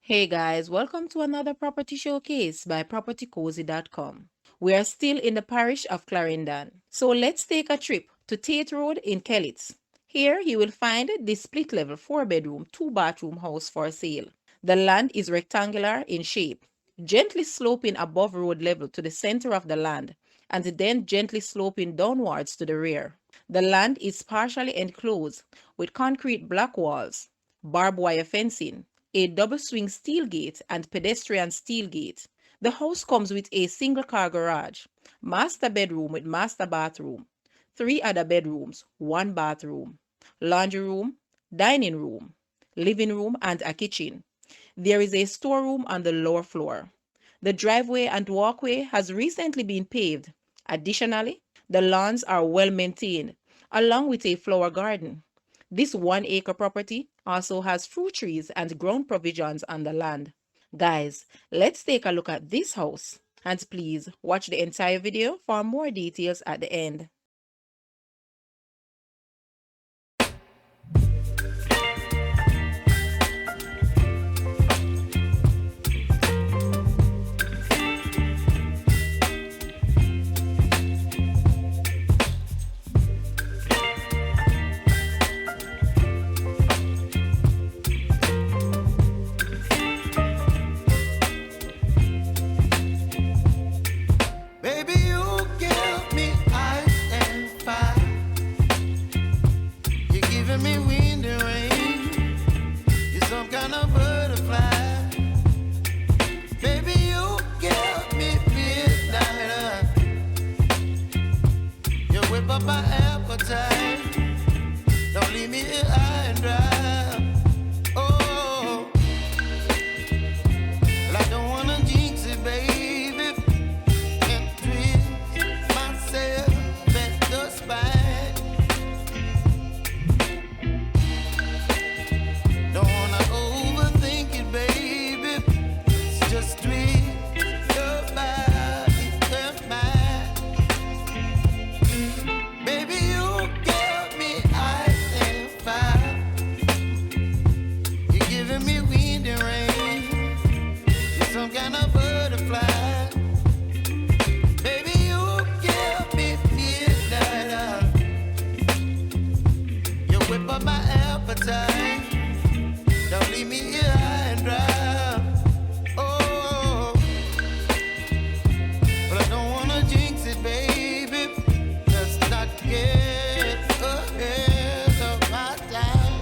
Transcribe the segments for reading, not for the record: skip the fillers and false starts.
Hey guys, welcome to another property showcase by propertycozy.com. We are still in the parish of Clarendon, so let's take a trip to Tate Road in Kellits. Here you will find this split level 4-bedroom, 2-bathroom house for sale. The land is rectangular in shape, gently sloping above road level to the center of the land, and then gently sloping downwards to the rear. The land is partially enclosed with concrete block walls, barbed wire fencing, a double swing steel gate, and pedestrian steel gate. The house comes with a single car garage, master bedroom with master bathroom, 3 other bedrooms, 1 bathroom, laundry room, dining room, living room, and a kitchen. There is a storeroom on the lower floor. The driveway and walkway has recently been paved. Additionally, the lawns are well maintained, along with a flower garden. This 1-acre property also has fruit trees and ground provisions on the land. Guys, let's take a look at this house. And please watch the entire video for more details at the end. Baby, you give me ice and fire. You're giving me wind and rain. You're some kind of butterfly. Baby, you give me midnight. You whip up my appetite. Don't leave me here high and dry. Oh, well, I don't wanna jinx it, baby. Some kind of butterfly. Baby, you give me midnight. You whip up my appetite. Don't leave me here high and dry. Oh, but I don't wanna jinx it, baby. Let's not get ahead of my time.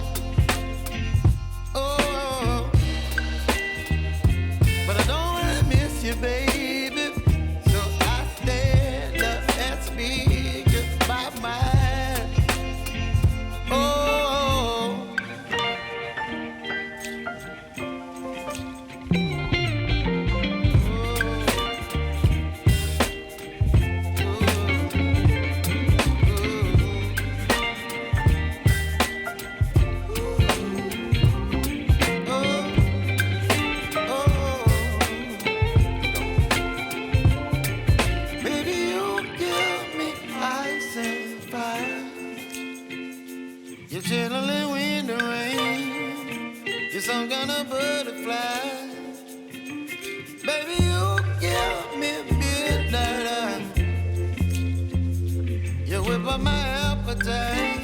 Oh, but I don't wanna miss you, baby. So I stand up and speak my mind. Oh, you're chilling wind and rain. You're some kind of butterfly. Baby, you give me midnight. You whip up my appetite.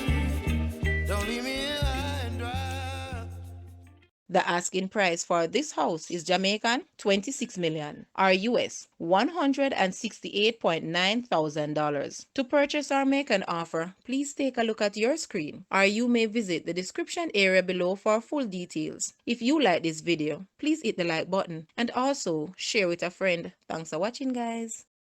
Don't leave me here high and dry. The asking price for this house is Jamaican 26 million or US $168.9 thousand. To purchase or make an offer, please take a look at your screen or you may visit the description area below for full details. If you like this video, please hit the like button and also share with a friend. Thanks for watching, guys.